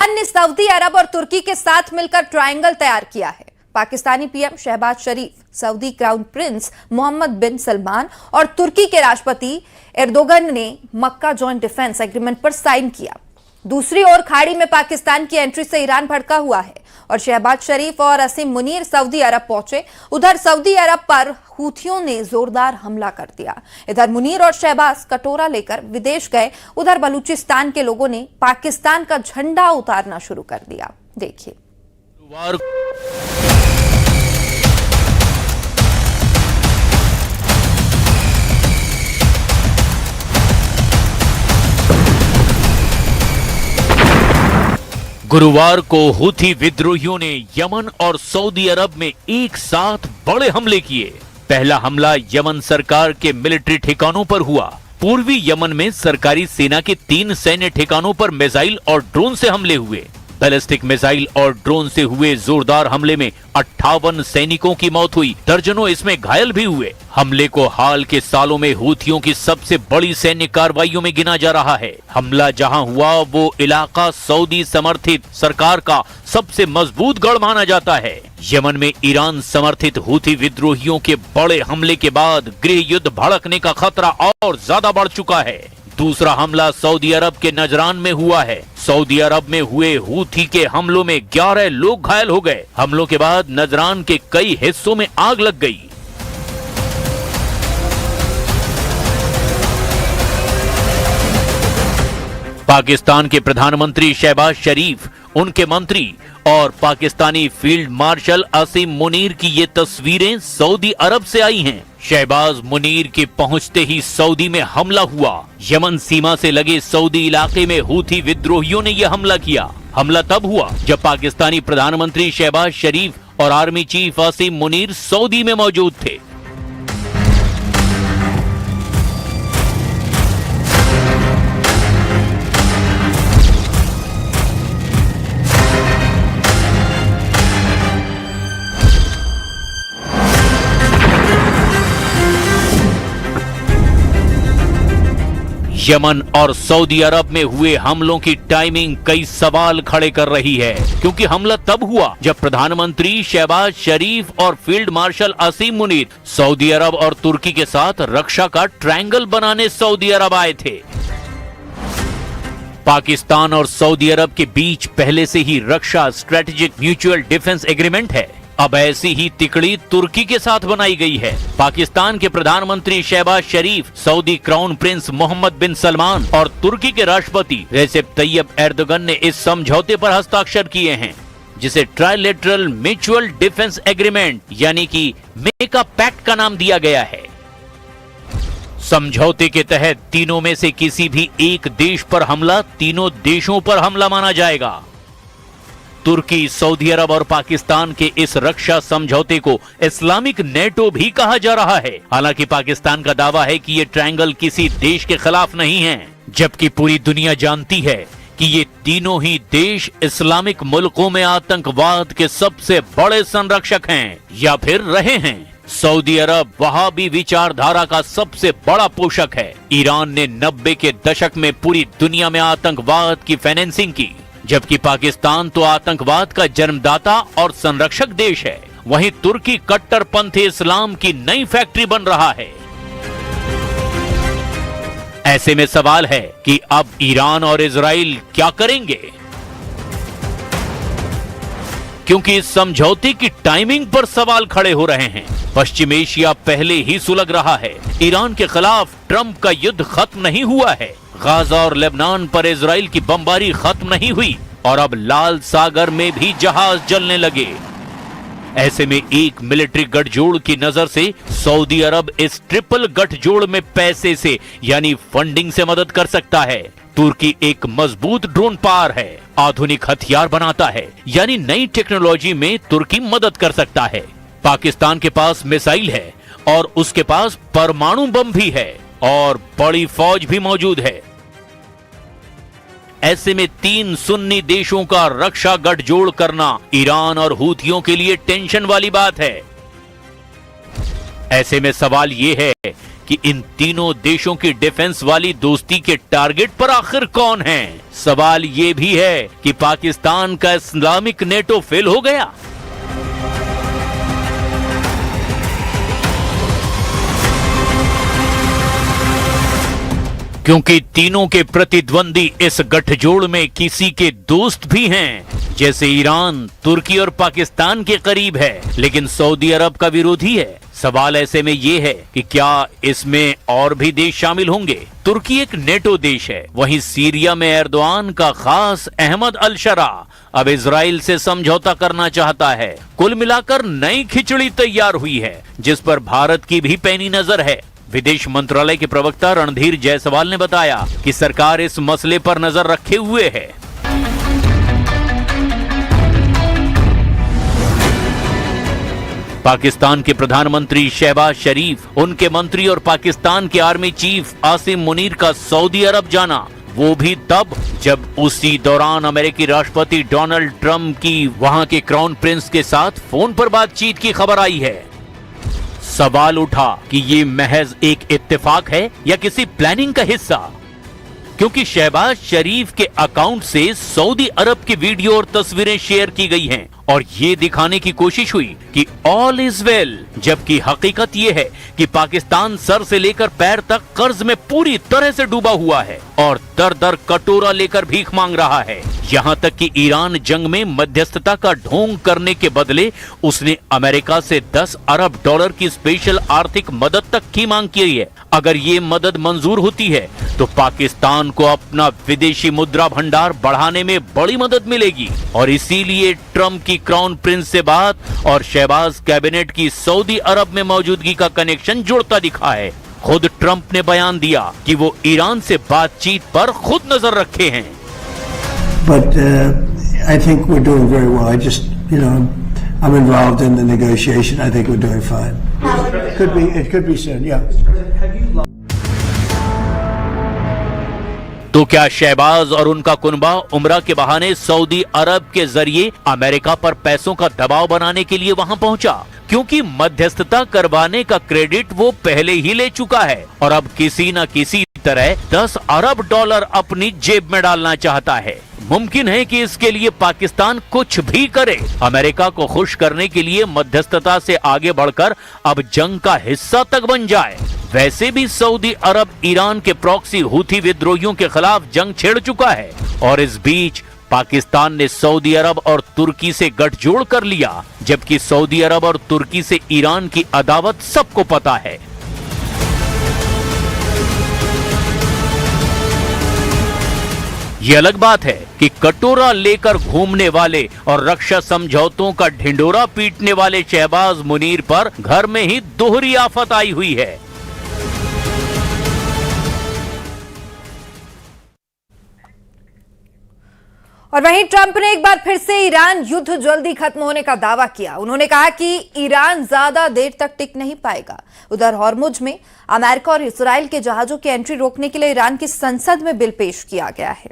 ने सऊदी अरब और तुर्की के साथ मिलकर ट्रायंगल तैयार किया है। पाकिस्तानी पीएम शहबाज शरीफ, सऊदी क्राउन प्रिंस मोहम्मद बिन सलमान और तुर्की के राष्ट्रपति एर्दोगन ने मक्का जॉइंट डिफेंस एग्रीमेंट पर साइन किया। दूसरी ओर खाड़ी में पाकिस्तान की एंट्री से ईरान भड़का हुआ है और शहबाज शरीफ और असीम मुनीर सऊदी अरब पहुंचे। उधर सऊदी अरब पर हूथियों ने जोरदार हमला कर दिया। इधर मुनीर और शहबाज कटोरा लेकर विदेश गए। उधर बलूचिस्तान के लोगों ने पाकिस्तान का झंडा उतारना शुरू कर दिया। देखिए। गुरुवार को हूथी विद्रोहियों ने यमन और सऊदी अरब में एक साथ बड़े हमले किए। पहला हमला यमन सरकार के मिलिट्री ठिकानों पर हुआ। पूर्वी यमन में सरकारी सेना के 3 सैन्य ठिकानों पर मिसाइल और ड्रोन से हमले हुए। बैलिस्टिक मिसाइल और ड्रोन से हुए जोरदार हमले में 58 सैनिकों की मौत हुई, दर्जनों इसमें घायल भी हुए। हमले को हाल के सालों में हूथियों की सबसे बड़ी सैन्य कार्रवाइयों में गिना जा रहा है। हमला जहां हुआ वो इलाका सऊदी समर्थित सरकार का सबसे मजबूत गढ़ माना जाता है। यमन में ईरान समर्थित हूथी विद्रोहियों के बड़े हमले के बाद गृह युद्ध भड़कने का खतरा और ज्यादा बढ़ चुका है। दूसरा हमला सऊदी अरब के नजरान में हुआ है। सऊदी अरब में हुए हूथी के हमलों में 11 लोग घायल हो गए। हमलों के बाद नजरान के कई हिस्सों में आग लग गई। पाकिस्तान के प्रधानमंत्री शहबाज शरीफ, उनके मंत्री और पाकिस्तानी फील्ड मार्शल असीम मुनीर की ये तस्वीरें सऊदी अरब से आई हैं। शहबाज मुनीर के पहुंचते ही सऊदी में हमला हुआ। यमन सीमा से लगे सऊदी इलाके में हूथी विद्रोहियों ने यह हमला किया। हमला तब हुआ जब पाकिस्तानी प्रधानमंत्री शहबाज शरीफ और आर्मी चीफ असीम मुनीर सऊदी में मौजूद थे। यमन और सऊदी अरब में हुए हमलों की टाइमिंग कई सवाल खड़े कर रही है, क्योंकि हमला तब हुआ जब प्रधानमंत्री शहबाज शरीफ और फील्ड मार्शल असीम मुनीर सऊदी अरब और तुर्की के साथ रक्षा का ट्रायंगल बनाने सऊदी अरब आए थे। पाकिस्तान और सऊदी अरब के बीच पहले से ही रक्षा स्ट्रेटेजिक म्यूचुअल डिफेंस एग्रीमेंट है। अब ऐसी ही तिकड़ी तुर्की के साथ बनाई गई है। पाकिस्तान के प्रधानमंत्री शहबाज शरीफ, सऊदी क्राउन प्रिंस मोहम्मद बिन सलमान और तुर्की के राष्ट्रपति रेसेप तैयब एर्दोगन ने इस समझौते पर हस्ताक्षर किए हैं, जिसे ट्राइलेटरल म्यूचुअल डिफेंस एग्रीमेंट यानी कि मेका पैक्ट का नाम दिया गया है। समझौते के तहत तीनों में से किसी भी एक देश पर हमला तीनों देशों पर हमला माना जाएगा। तुर्की, सऊदी अरब और पाकिस्तान के इस रक्षा समझौते को इस्लामिक नेटो भी कहा जा रहा है। हालांकि पाकिस्तान का दावा है कि ये ट्रायंगल किसी देश के खिलाफ नहीं है, जबकि पूरी दुनिया जानती है कि ये तीनों ही देश इस्लामिक मुल्कों में आतंकवाद के सबसे बड़े संरक्षक हैं या फिर रहे हैं। सऊदी अरब वहाबी विचारधारा का सबसे बड़ा पोषक है। ईरान ने 90 के दशक में पूरी दुनिया में आतंकवाद की फाइनेंसिंग की, जबकि पाकिस्तान तो आतंकवाद का जन्मदाता और संरक्षक देश है। वहीं तुर्की कट्टरपंथी इस्लाम की नई फैक्ट्री बन रहा है। ऐसे में सवाल है कि अब ईरान और इजराइल क्या करेंगे, क्योंकि इस समझौते की टाइमिंग पर सवाल खड़े हो रहे हैं। पश्चिम एशिया पहले ही सुलग रहा है। ईरान के खिलाफ ट्रंप का युद्ध खत्म नहीं हुआ है। गाजा और लेबनान पर इजराइल की बमबारी खत्म नहीं हुई और अब लाल सागर में भी जहाज जलने लगे। ऐसे में एक मिलिट्री गठजोड़ की नजर से सऊदी अरब इस ट्रिपल गठजोड़ में पैसे से यानी फंडिंग से मदद कर सकता है। तुर्की एक मजबूत ड्रोन पार है, आधुनिक हथियार बनाता है, यानी नई टेक्नोलॉजी में तुर्की मदद कर सकता है। पाकिस्तान के पास मिसाइल है और उसके पास परमाणु बम भी है और बड़ी फौज भी मौजूद है। ऐसे में 3 सुन्नी देशों का रक्षा गठजोड़ करना ईरान और हूथियों के लिए टेंशन वाली बात है। ऐसे में सवाल यह है कि इन तीनों देशों की डिफेंस वाली दोस्ती के टारगेट पर आखिर कौन है। सवाल ये भी है कि पाकिस्तान का इस्लामिक नेटो फेल हो गया। क्योंकि तीनों के प्रतिद्वंदी इस गठजोड़ में किसी के दोस्त भी हैं, जैसे ईरान, तुर्की और पाकिस्तान के करीब है, लेकिन सऊदी अरब का विरोधी है। सवाल ऐसे में ये है कि क्या इसमें और भी देश शामिल होंगे? तुर्की एक नेटो देश है, वहीं सीरिया में एर्दोआन का खास अहमद अल शरा अब इजराइल से समझौता करना चाहता है। कुल मिलाकर नई खिचड़ी तैयार हुई है, जिस पर भारत की भी पैनी नजर है। विदेश मंत्रालय के प्रवक्ता रणधीर जायसवाल ने बताया कि सरकार इस मसले पर नजर रखे हुए है। पाकिस्तान के प्रधानमंत्री शहबाज शरीफ, उनके मंत्री और पाकिस्तान के आर्मी चीफ आसिम मुनीर का सऊदी अरब जाना, वो भी तब जब उसी दौरान अमेरिकी राष्ट्रपति डोनाल्ड ट्रंप की वहां के क्राउन प्रिंस के साथ फोन पर बातचीत की खबर आई है। सवाल उठा कि ये महज एक इत्तेफाक है या किसी प्लानिंग का हिस्सा, क्योंकि शहबाज शरीफ के अकाउंट से सऊदी अरब की वीडियो और तस्वीरें शेयर की गई हैं और ये दिखाने की कोशिश हुई कि ऑल इज वेल, जबकि हकीकत ये है कि पाकिस्तान सर से लेकर पैर तक कर्ज में पूरी तरह से डूबा हुआ है और दर दर कटोरा लेकर भीख मांग रहा है। यहाँ तक कि ईरान जंग में मध्यस्थता का ढोंग करने के बदले उसने अमेरिका से 10 अरब डॉलर की स्पेशल आर्थिक मदद तक की मांग की है। अगर ये मदद मंजूर होती है तो पाकिस्तान को अपना विदेशी मुद्रा भंडार बढ़ाने में बड़ी मदद मिलेगी और इसीलिए ट्रंप की क्राउन प्रिंस से बात और शहबाज कैबिनेट की सऊदी अरब में मौजूदगी का कनेक्शन जुड़ता दिखा है। खुद ट्रंप ने बयान दिया कि वो ईरान से बातचीत पर खुद नजर रखे हैं। But I think we're doing very well. I just, I'm involved in the negotiation. I think we're doing fine. It could be soon, yeah. तो क्या शहबाज और उनका कुनबा उम्रा के बहाने सऊदी अरब के जरिए अमेरिका पर पैसों का दबाव बनाने के लिए वहां पहुंचा? क्योंकि मध्यस्थता करवाने का क्रेडिट वो पहले ही ले चुका है और अब किसी न किसी तरह 10 अरब डॉलर अपनी जेब में डालना चाहता है। मुमकिन है कि इसके लिए पाकिस्तान कुछ भी करे। अमेरिका को खुश करने के लिए मध्यस्थता से आगे बढ़कर अब जंग का हिस्सा तक बन जाए। वैसे भी सऊदी अरब ईरान के प्रॉक्सी हूथी विद्रोहियों के खिलाफ जंग छेड़ चुका है और इस बीच पाकिस्तान ने सऊदी अरब और तुर्की से गठजोड़ कर लिया, जबकि सऊदी अरब और तुर्की से ईरान की अदावत सबको पता है। ये अलग बात है कि कटोरा लेकर घूमने वाले और रक्षा समझौतों का ढिंडोरा पीटने वाले शहबाज मुनीर पर घर में ही दोहरी आफत आई हुई है। और वहीं ट्रंप ने एक बार फिर से ईरान युद्ध जल्दी खत्म होने का दावा किया। उन्होंने कहा कि ईरान ज्यादा देर तक टिक नहीं पाएगा। उधर हॉर्मुज में अमेरिका और इजराइल के जहाजों की एंट्री रोकने के लिए ईरान की संसद में बिल पेश किया गया है।